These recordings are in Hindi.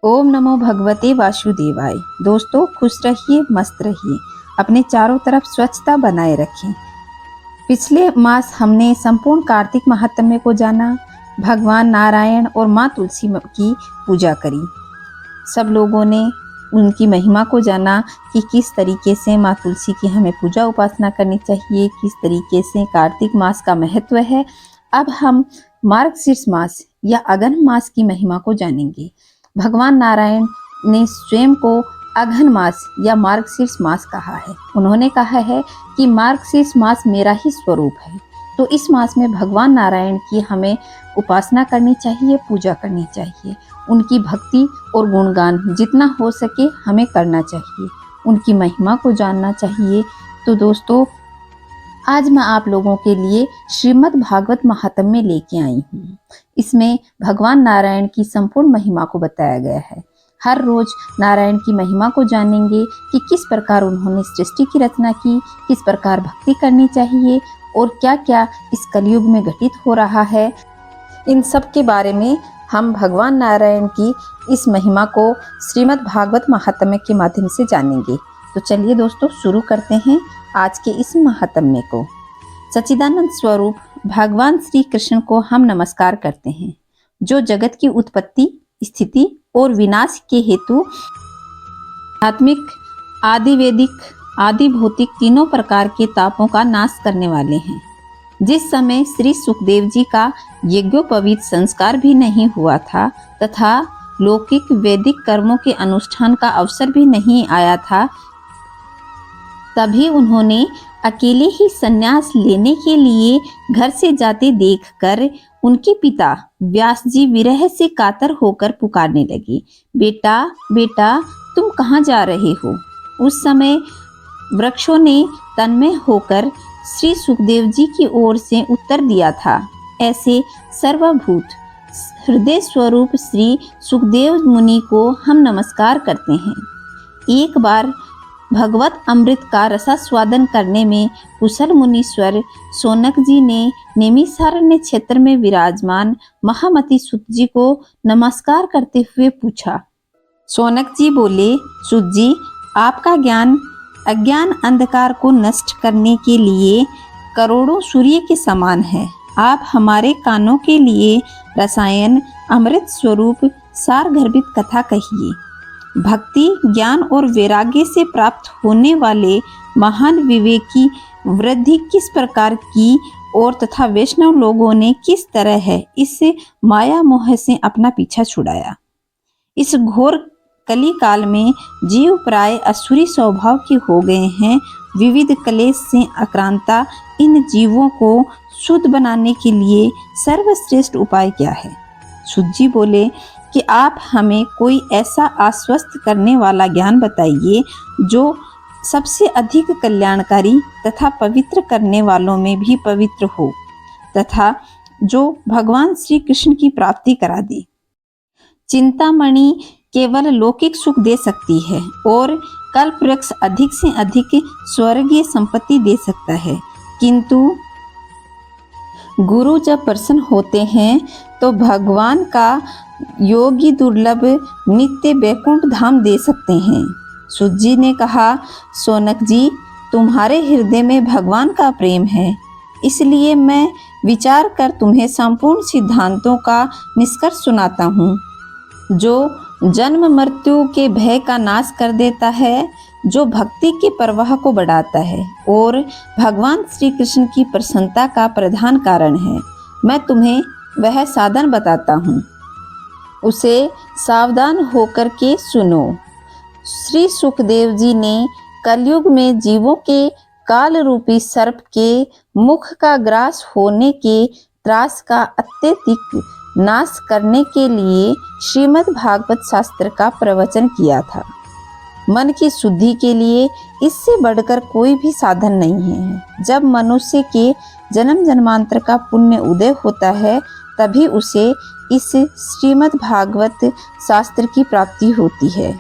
ओम नमो भगवते वासुदेवाय। दोस्तों, खुश रहिए, मस्त रहिए, अपने चारों तरफ स्वच्छता बनाए रखें। पिछले मास हमने संपूर्ण कार्तिक महात्म्य को जाना, भगवान नारायण और माँ तुलसी की पूजा करी। सब लोगों ने उनकी महिमा को जाना कि किस तरीके से माँ तुलसी की हमें पूजा उपासना करनी चाहिए, किस तरीके से कार्तिक मास का महत्व है। अब हम मार्गशीर्ष मास या अगहन मास की महिमा को जानेंगे। भगवान नारायण ने स्वयं को अगहन मास या मार्गशीर्ष मास कहा है। उन्होंने कहा है कि मार्गशीर्ष मास मेरा ही स्वरूप है। तो इस मास में भगवान नारायण की हमें उपासना करनी चाहिए, पूजा करनी चाहिए। उनकी भक्ति और गुणगान जितना हो सके हमें करना चाहिए, उनकी महिमा को जानना चाहिए। तो दोस्तों, आज मैं आप लोगों के लिए श्रीमद् भागवत महात्म्य लेके आई हूँ। इसमें भगवान नारायण की संपूर्ण महिमा को बताया गया है। हर रोज नारायण की महिमा को जानेंगे कि किस प्रकार उन्होंने सृष्टि की रचना की, किस प्रकार भक्ति करनी चाहिए और क्या क्या इस कलयुग में घटित हो रहा है। इन सब के बारे में हम भगवान नारायण की इस महिमा को श्रीमद् भागवत महात्म्य के माध्यम से जानेंगे। तो चलिए दोस्तों, शुरू करते हैं आज के इस महात्म्य को। सच्चिदानंद स्वरूप भगवान श्री कृष्ण को हम नमस्कार करते हैं, जो जगत की उत्पत्ति, स्थिति और विनाश के हेतु आत्मिक, आदि वैदिक, आदि भौतिक तीनों प्रकार के तापों का नाश करने वाले हैं। जिस समय श्री सुखदेव जी का यज्ञोपवीत संस्कार भी नहीं हुआ था तथा लौकिक वैदिक कर्मों के अनुष्ठान का अवसर भी नहीं आया था, तभी उन्होंने अकेले ही संन्यास लेने के लिए घर से जाते देखकर उनके पिता व्यास जी विरह से कातर होकर पुकारने लगे, बेटा बेटा, तुम कहाँ जा रहे हो। उस समय वृक्षों ने तन्मय होकर श्री सुखदेव जी की ओर से उत्तर दिया था, ऐसे सर्वभूत हृदय स्वरूप श्री सुखदेव मुनि को हम नमस्कार करते हैं। एक बार भगवत अमृत का रसास्वादन करने में कुशल मुनीश्वर शौनक जी ने नैमिषारण्य क्षेत्र में विराजमान महामती सुत जी को नमस्कार करते हुए पूछा। शौनक जी बोले, सुत जी, आपका ज्ञान अज्ञान अंधकार को नष्ट करने के लिए करोड़ों सूर्य के समान है। आप हमारे कानों के लिए रसायन अमृत स्वरूप सारगर्भित कथा कहिए। भक्ति, ज्ञान और वैराग्य से प्राप्त होने वाले महान विवेक की वृद्धि किस प्रकार की और तथा वैष्णव लोगों ने किस तरह है इस माया मोह से अपना पीछा छुड़ाया। इस घोर कली काल में जीव प्राय असुरी स्वभाव के हो गए हैं। विविध क्लेश से आक्रांता इन जीवों को शुद्ध बनाने के लिए सर्वश्रेष्ठ उपाय क्या है। सुत जी बोले कि आप हमें कोई ऐसा आश्वस्त करने वाला ज्ञान बताइए जो सबसे अधिक कल्याणकारी तथा पवित्र करने वालों में भी पवित्र हो तथा जो भगवान श्री कृष्ण की प्राप्ति करा दे। चिंतामणि केवल लौकिक सुख दे सकती है और कल्प वृक्ष अधिक से अधिक स्वर्गीय संपत्ति दे सकता है, किंतु गुरु जब प्रसन्न होते हैं तो भगवान का योगी दुर्लभ नित्य वैकुंठ धाम दे सकते हैं। सुत जी ने कहा, शौनक जी, तुम्हारे हृदय में भगवान का प्रेम है, इसलिए मैं विचार कर तुम्हें संपूर्ण सिद्धांतों का निष्कर्ष सुनाता हूँ, जो जन्म मृत्यु के भय का नाश कर देता है, जो भक्ति के प्रवाह को बढ़ाता है और भगवान श्री कृष्ण की प्रसन्नता का प्रधान कारण है। मैं तुम्हें वह साधन बताता हूँ, उसे सावधान होकर के सुनो। श्री सुखदेव जी ने कलयुग में जीवों के काल रूपी सर्प के मुख का ग्रास होने के त्रास का अत्यधिक नाश करने के लिए श्रीमद् भागवत शास्त्र का प्रवचन किया था। मन की शुद्धि के लिए इससे बढ़कर कोई भी साधन नहीं है। जब मनुष्य के जन्म जन्मांतर का पुण्य उदय होता है, तभी उसे इस श्रीमद् भागवत शास्त्र की प्राप्ति होती है।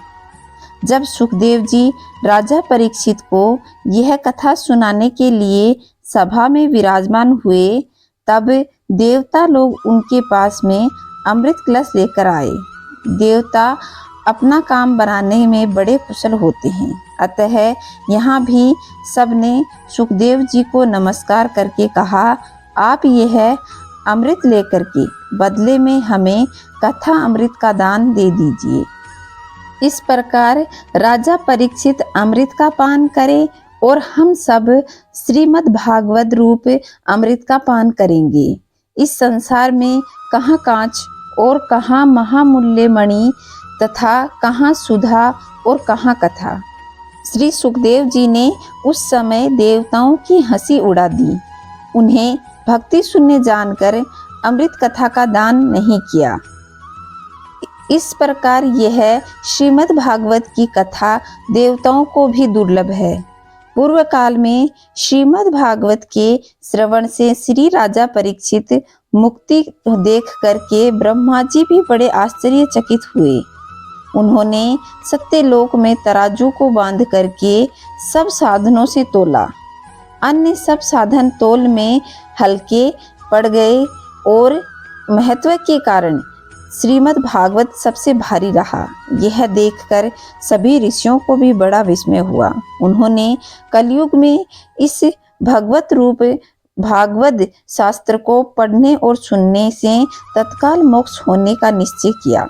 जब सुखदेव जी राजा परीक्षित को यह कथा सुनाने के लिए सभा में विराजमान हुए, तब देवता लोग उनके पास में अमृत कलश लेकर आए। देवता अपना काम बनाने में बड़े कुशल होते हैं। अतः यहाँ भी सबने सुखदेव जी को नमस्कार करके कहा, आप यह अमृत लेकर के बदले में हमें कथा अमृत का दान दे दीजिए। इस प्रकार राजा परीक्षित अमृत का पान करे और हम सब श्रीमद् भागवत रूप अमृत का पान करेंगे। इस संसार में कहाँ कांच और कहाँ महामूल्य मणि तथा कहाँ सुधा और कहाँ कथा। श्री सुखदेव जी ने उस समय देवताओं की हंसी उड़ा दी। उन्हें भक्ति शून्य जानकर अमृत कथा का दान नहीं किया। इस प्रकार यह श्रीमद् भागवत की कथा देवताओं को भी दुर्लभ है। पूर्व काल में श्रीमद् भागवत के श्रवण से श्री राजा परीक्षित मुक्ति देख करके ब्रह्मा जी भी बड़े आश्चर्यचकित हुए। उन्होंने सत्यलोक में तराजू को बांध करके सब साधनों से तोला। अन्य सब साधन तोल में हल्के पड़ गए और महत्व के कारण श्रीमद् भागवत सबसे भारी रहा। यह देखकर सभी ऋषियों को भी बड़ा विस्मय हुआ। उन्होंने कलयुग में इस भगवत रूप भागवत शास्त्र को पढ़ने और सुनने से तत्काल मोक्ष होने का निश्चय किया।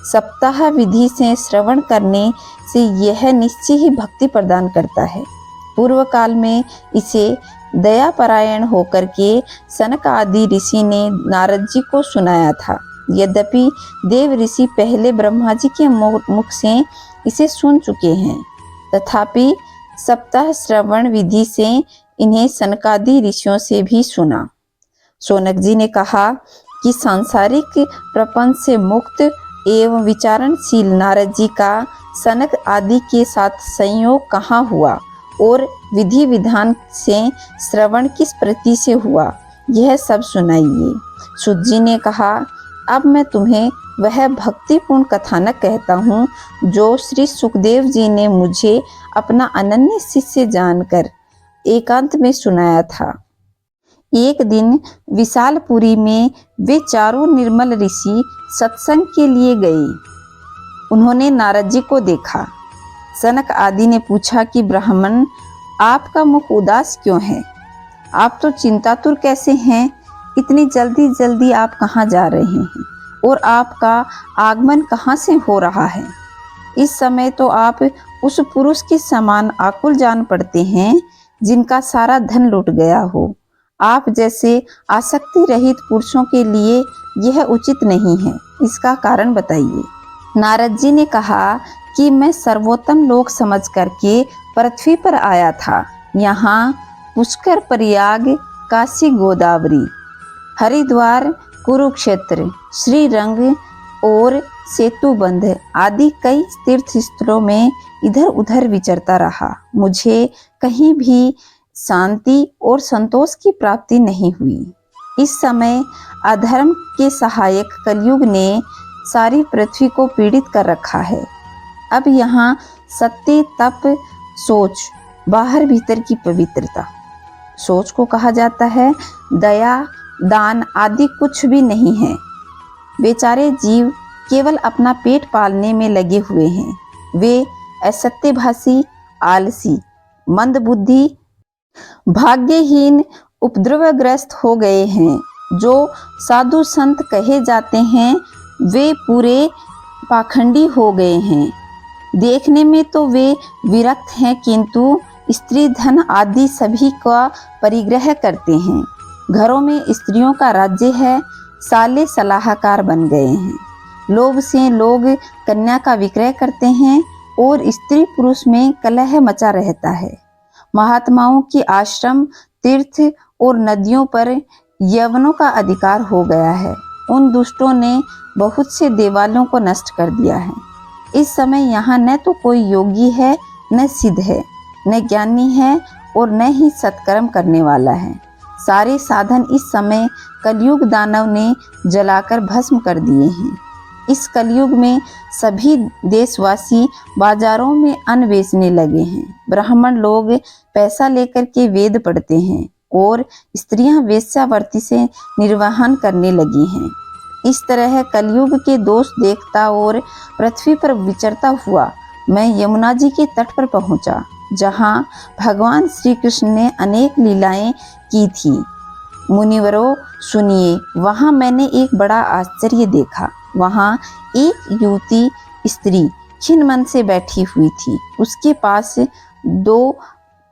सप्ताह विधि से श्रवण करने से यह निश्चय ही भक्ति प्रदान करता है। पूर्व काल में इसे दयापरायण होकर के सनक आदि ऋषि ने नारद जी को सुनाया था। यद्यपि देव ऋषि पहले ब्रह्मा जी के मुख से इसे सुन चुके हैं, तथापि सप्ताह श्रवण विधि से इन्हें सनकादि ऋषियों से भी सुना। शौनक जी ने कहा कि सांसारिक प्रपंच से मुक्त एवं विचारणशील नारद जी का सनक आदि के साथ संयोग कहाँ हुआ और विधि विधान से श्रवण किस प्रति से हुआ, यह सब सुनाइए। सूत जी ने कहा, अब मैं तुम्हें वह भक्तिपूर्ण कथानक कहता हूँ जो श्री सुखदेव जी ने मुझे अपना अनन्य शिष्य जानकर एकांत में सुनाया था। एक दिन विशालपुरी में वे चारों निर्मल ऋषि सत्संग के लिए गए। उन्होंने नारद जी को देखा। सनक आदि ने पूछा कि ब्राह्मण, आपका मुख उदास क्यों है? आप तो चिंतातुर कैसे हैं? इतनी जल्दी जल्दी आप कहाँ जा रहे हैं और आपका आगमन कहाँ से हो रहा है? इस समय तो आप उस पुरुष के समान आकुल जान पड़ते हैं जिनका सारा धन लुट गया हो। आप जैसे आसक्ति रहित पुरुषों के लिए यह उचित नहीं है, इसका कारण बताइए। नारद जी ने कहा कि मैं सर्वोत्तम लोक समझ करके पृथ्वी पर आया था। यहाँ पुष्कर, प्रयाग, काशी, गोदावरी, हरिद्वार, कुरुक्षेत्र, श्रीरंग और सेतुबंध आदि कई तीर्थ स्थलों में इधर उधर विचरता रहा। मुझे कहीं भी शांति और संतोष की प्राप्ति नहीं हुई। इस समय अधर्म के सहायक कलयुग ने सारी पृथ्वी को पीड़ित कर रखा है। अब यहाँ सत्य, तप, सोच, बाहर भीतर की पवित्रता, सोच को कहा जाता है, दया, दान आदि कुछ भी नहीं है। बेचारे जीव केवल अपना पेट पालने में लगे हुए हैं। वे असत्यभाषी, आलसी, मंदबुद्धि, भाग्यहीन, उपद्रवग्रस्त हो गए हैं। जो साधु संत कहे जाते हैं वे पूरे पाखंडी हो गए हैं। देखने में तो वे विरक्त हैं, किंतु स्त्री धन आदि सभी का परिग्रह करते हैं। घरों में स्त्रियों का राज्य है। साले सलाहकार बन गए हैं। लोभ से लोग कन्या का विक्रय करते हैं और स्त्री पुरुष में कलह मचा रहता है। महात्माओं की आश्रम, तीर्थ और नदियों पर यवनों का अधिकार हो गया है। उन दुष्टों ने बहुत से देवालयों को नष्ट कर दिया है। इस समय यहाँ न तो कोई योगी है, न सिद्ध है, न ज्ञानी है और न ही सत्कर्म करने वाला है। सारे साधन इस समय कलयुग दानव ने जलाकर भस्म कर दिए हैं। इस कलयुग में सभी देशवासी बाजारों में अन्न बेचने लगे हैं। ब्राह्मण लोग पैसा लेकर के वेद पढ़ते हैं और स्त्रियां वेश्यावृत्ति से निर्वाहन करने लगी हैं। इस तरह कलयुग के दोष देखता और पृथ्वी पर विचरता हुआ मैं यमुना जी के तट पर पहुंचा, जहां भगवान श्री कृष्ण ने अनेक लीलाएं की थी। मुनिवरों सुनिए, वहां मैंने एक बड़ा आश्चर्य देखा। वहां एक युवती स्त्री खिन्न मन से बैठी हुई थी। उसके पास दो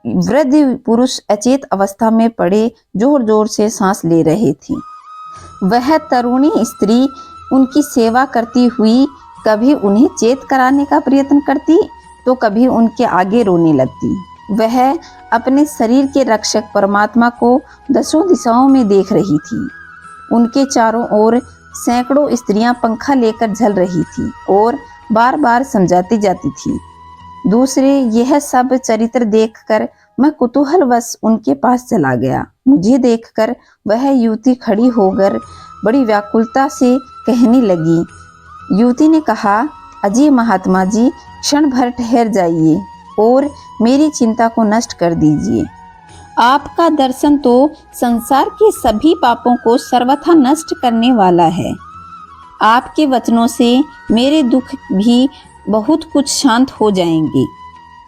वृद्ध पुरुष अचेत अवस्था में पड़े जोर जोर से सांस ले रहे थे। वह तरुणी स्त्री उनकी सेवा करती हुई कभी उन्हें चेत कराने का प्रयत्न करती तो कभी उनके आगे रोने लगती। वह अपने शरीर के रक्षक परमात्मा को दसों दिशाओं में देख रही थी। उनके चारों ओर सैकड़ों स्त्रियां पंखा लेकर झल रही थी और बार बार समझाती जाती थी। दूसरे यह सब चरित्र देखकर मैं कुतूहलवश उनके पास चला गया। मुझे देखकर वह युवती खड़ी होकर बड़ी व्याकुलता से कहने लगी। युवती ने कहा, अजय महात्मा जी, क्षण भर ठहर जाइए और मेरी चिंता को नष्ट कर दीजिए। आपका दर्शन तो संसार के सभी पापों को सर्वथा नष्ट करने वाला है। आपके वचनों से मेरे दुख भी बहुत कुछ शांत हो जाएंगे।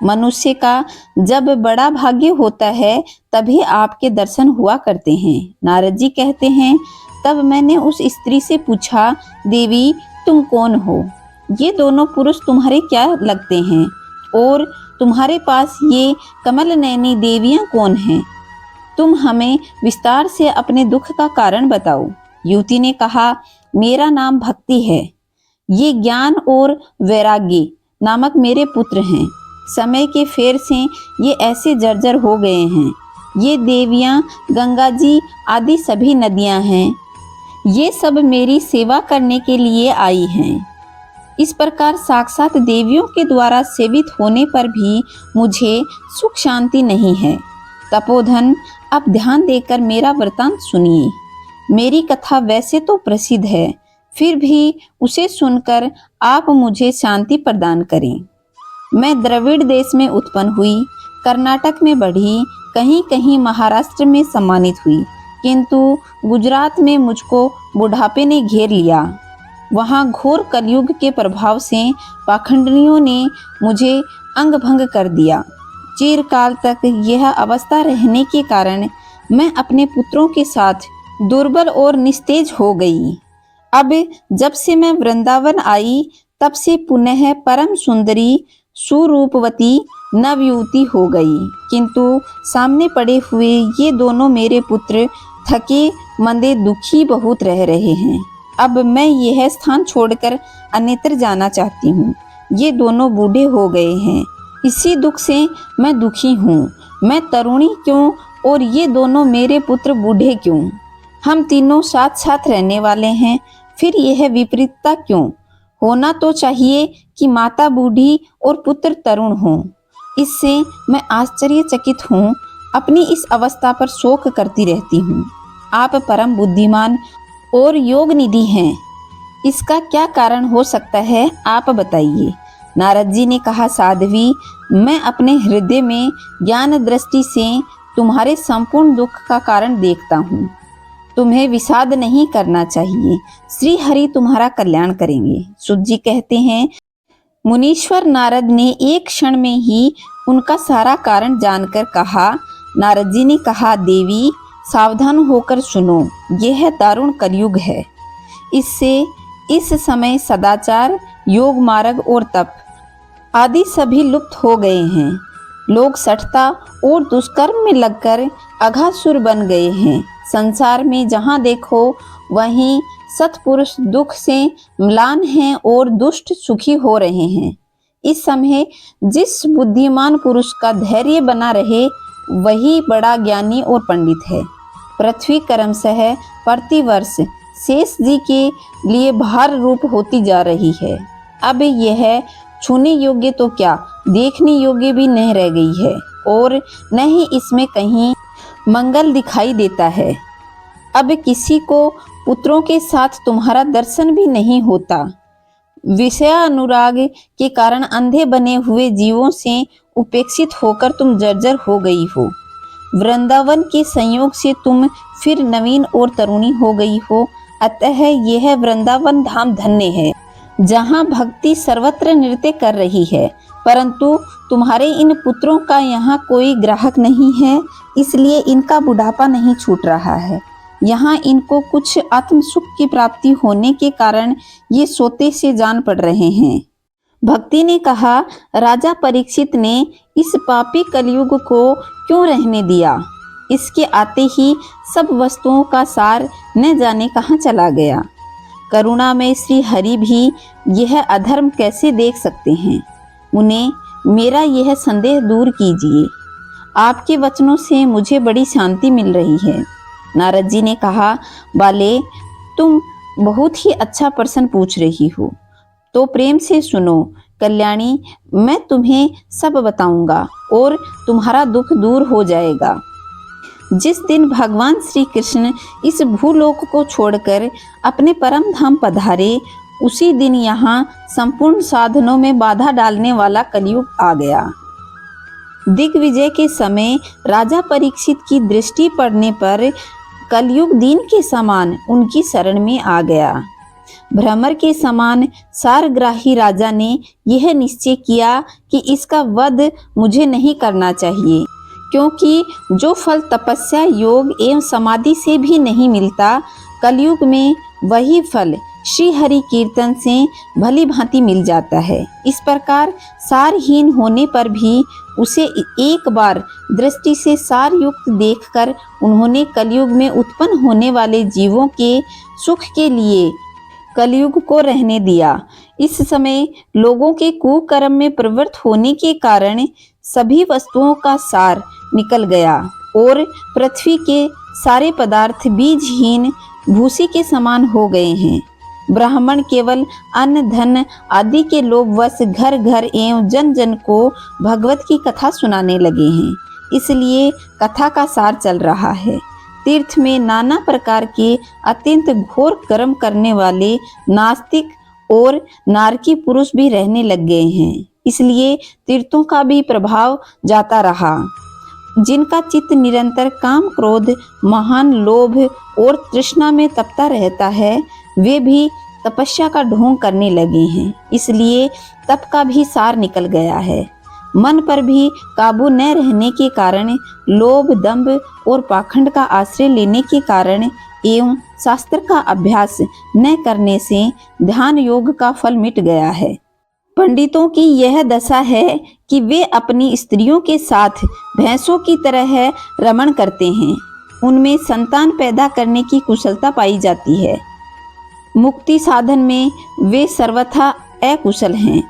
मनुष्य का जब बड़ा भाग्य होता है तभी आपके दर्शन हुआ करते हैं। नारद जी कहते हैं, तब मैंने उस स्त्री से पूछा, देवी तुम कौन हो? ये दोनों पुरुष तुम्हारे क्या लगते हैं और तुम्हारे पास ये कमल नयनी देवियां कौन हैं? तुम हमें विस्तार से अपने दुख का कारण बताओ। युवती ने कहा, मेरा नाम भक्ति है। ये ज्ञान और वैराग्य नामक मेरे पुत्र हैं। समय के फेर से ये ऐसे जर्जर हो गए हैं। ये देवियां गंगा जी आदि सभी नदियां हैं। ये सब मेरी सेवा करने के लिए आई हैं। इस प्रकार साक्षात देवियों के द्वारा सेवित होने पर भी मुझे सुख शांति नहीं है। तपोधन, आप ध्यान देकर मेरा वृतांत सुनिए। मेरी कथा वैसे तो प्रसिद्ध है, फिर भी उसे सुनकर आप मुझे शांति प्रदान करें। मैं द्रविड़ देश में उत्पन्न हुई, कर्नाटक में बढ़ी, कहीं कहीं महाराष्ट्र में सम्मानित हुई, किंतु गुजरात में मुझको बुढ़ापे ने घेर लिया। वहाँ घोर कलयुग के प्रभाव से पाखंडियों ने मुझे अंग भंग कर दिया। चिरकाल तक यह अवस्था रहने के कारण मैं अपने पुत्रों के साथ दुर्बल और निस्तेज हो गई। अब जब से मैं वृंदावन आई तब से पुनः परम सुंदरी सुरूपवती नवयुवती हो गई, किंतु सामने पड़े हुए ये दोनों मेरे पुत्र थके मंदे दुखी बहुत रह रहे हैं। अब मैं यह स्थान छोड़कर अन्यत्र जाना चाहती हूँ। ये दोनों बूढ़े हो गए हैं, इसी दुख से मैं दुखी हूँ। मैं तरुणी क्यों और ये दोनों मेरे पुत्र बूढ़े क्यों? हम तीनों साथ साथ रहने वाले हैं, फिर यह विपरीतता क्यों? होना तो चाहिए कि माता बूढ़ी और पुत्र तरुण हों। इससे मैं आश्चर्यचकित हूँ। अपनी इस अवस्था पर शोक करती रहती हूँ। आप परम बुद्धिमान और योग निधि हैं, इसका क्या कारण हो सकता है, आप बताइए। नारद जी ने कहा, साध्वी, मैं अपने हृदय में ज्ञान दृष्टि से तुम्हारे संपूर्ण दुख का कारण देखता हूँ। तुम्हें विषाद नहीं करना चाहिए। श्री हरि तुम्हारा कल्याण करेंगे। सुत जी कहते हैं, मुनीश्वर नारद ने एक क्षण में ही उनका सारा कारण जानकर कहा। नारद जी ने कहा, देवी सावधान होकर सुनो, यह दारुण कलयुग है। इससे इस समय सदाचार, योग मार्ग और तप आदि सभी लुप्त हो गए हैं। लोग सठता और दुष्कर्म में लगकर अघासुर बन गए हैं। संसार में जहाँ देखो वहीं सत्पुरुष दुख से म्लान हैं और दुष्ट सुखी हो रहे हैं। इस समय जिस बुद्धिमान पुरुष का धैर्य बना रहे वही बड़ा ज्ञानी और पंडित है। पृथ्वी क्रमशः प्रतिवर्ष शेष जी के लिए भार रूप होती जा रही है। अब यह छूने योग्य तो क्या, देखने योग्य भी नहीं रह गई है और न ही इसमें कहीं मंगल दिखाई देता है। अब किसी को पुत्रों के साथ तुम्हारा दर्शन भी नहीं होता। विषय अनुराग के कारण अंधे बने हुए जीवों से उपेक्षित होकर तुम जर्जर हो गई हो। वृंदावन के संयोग से तुम फिर नवीन और तरुणी हो गई हो। अतः यह वृंदावन धाम धन्य है, जहाँ भक्ति सर्वत्र नृत्य कर रही है। परंतु तुम्हारे इन पुत्रों का यहाँ कोई ग्राहक नहीं है, इसलिए इनका बुढ़ापा नहीं छूट रहा है। यहाँ इनको कुछ आत्म सुख की प्राप्ति होने के कारण ये सोते से जान पड़ रहे हैं। भक्ति ने कहा, राजा परीक्षित ने इस पापी कलयुग को क्यों रहने दिया? इसके आते ही सब वस्तुओं का सार न जाने कहाँ चला गया। करुणा में श्री हरि भी यह अधर्म कैसे देख सकते हैं? उन्हें मेरा यह संदेह दूर कीजिए। आपके वचनों से मुझे बड़ी शांति मिल रही है। नारद जी ने कहा, बाले, तुम बहुत ही अच्छा प्रश्न पूछ रही हो, तो प्रेम से सुनो। कल्याणी, मैं तुम्हें सब बताऊंगा और तुम्हारा दुख दूर हो जाएगा। जिस दिन भगवान श्री कृष्ण इस भूलोक को छोड़कर अपने परम धाम पधारे, उसी दिन यहाँ संपूर्ण साधनों में बाधा डालने वाला कलयुग आ गया। दिग्विजय के समय राजा परीक्षित की दृष्टि पड़ने पर कलयुग दिन के समान उनकी शरण में आ गया। भ्रमर के समान सारग्राही राजा ने यह निश्चय किया कि इसका वध मुझे नहीं करना चाहिए, क्योंकि जो फल तपस्या, योग एवं समाधि से भी नहीं मिलता, कलयुग में वही फल श्री हरि कीर्तन से भली भांति मिल जाता है। इस प्रकार सारहीन होने पर भी उसे एक बार दृष्टि से सार युक्त देखकर उन्होंने कलयुग में उत्पन्न होने वाले जीवों के सुख के लिए कलयुग को रहने दिया। इस समय लोगों के कुकर्म में प्रवृत्त होने के कारण सभी वस्तुओं का सार निकल गया और पृथ्वी के सारे पदार्थ बीजहीन भूसी के समान हो गए हैं। ब्राह्मण केवल अन्न धन आदि के लोभवश घर घर एवं जन जन को भगवत की कथा सुनाने लगे हैं। इसलिए कथा का सार चल रहा है। तीर्थ में नाना प्रकार के अत्यंत घोर कर्म करने वाले नास्तिक और नारकी पुरुष भी रहने लग गए हैं। इसलिए तीर्थों का भी प्रभाव जाता रहा। जिनका चित्त निरंतर काम, क्रोध, महान लोभ और तृष्णा में तपता रहता है, वे भी तपस्या का ढोंग करने लगे हैं। इसलिए तप का भी सार निकल गया है। मन पर भी काबू न रहने के कारण, लोभ, दंभ और पाखंड का आश्रय लेने के कारण एवं शास्त्र का अभ्यास न करने से ध्यान योग का फल मिट गया है। पंडितों की यह दशा है कि वे अपनी स्त्रियों के साथ भैंसों की तरह रमण करते हैं। उनमें संतान पैदा करने की कुशलता पाई जाती है। मुक्ति साधन में वे सर्वथा अकुशल हैं।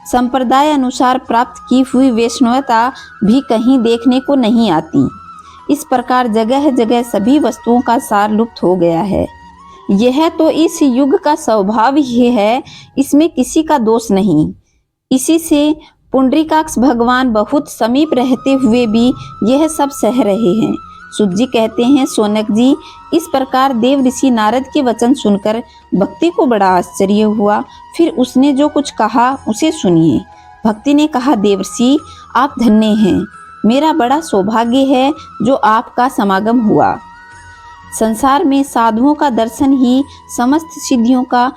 संप्रदाय अनुसार प्राप्त की हुई वैष्णवता भी कहीं देखने को नहीं आती। इस प्रकार जगह जगह सभी वस्तुओं का सार लुप्त हो गया है। यह तो इस युग का स्वभाव ही है, इसमें किसी का दोष नहीं। इसी से पुंडरीकाक्ष भगवान बहुत समीप रहते हुए भी यह सब सह रहे हैं। सुत जी कहते हैं, सोनक जी, इस प्रकार देव ऋषि नारद के वचन सुनकर भक्ति को बड़ा आश्चर्य हुआ। फिर उसने जो कुछ कहा उसे सुनिए। भक्ति ने कहा, देवर्षि, आप धन्य हैं। मेरा बड़ा सौभाग्य है जो आपका समागम हुआ। संसार में साधुओं का दर्शन ही समस्त सिद्धियों का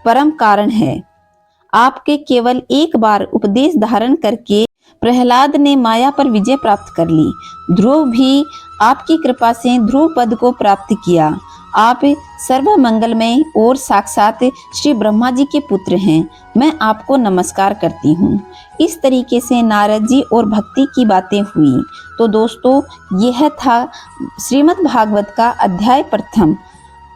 परम कारण है। आपके केवल एक बार उपदेश धारण करके प्रहलाद ने माया पर विजय प्राप्त कर ली। ध्रुव भी आपकी कृपा से ध्रुव पद को प्राप्त किया। आप सर्व मंगलमय और साक्षात श्री ब्रह्मा जी के पुत्र हैं। मैं आपको नमस्कार करती हूँ। इस तरीके से नारद जी और भक्ति की बातें हुई। तो दोस्तों, यह था श्रीमद् भागवत का अध्याय प्रथम।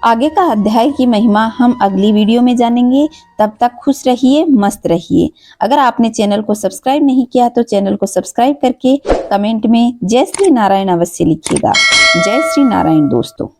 आगे का अध्याय की महिमा हम अगली वीडियो में जानेंगे। तब तक खुश रहिए, मस्त रहिए। अगर आपने चैनल को सब्सक्राइब नहीं किया तो चैनल को सब्सक्राइब करके कमेंट में जय श्री नारायण अवश्य लिखिएगा। जय श्री नारायण दोस्तों।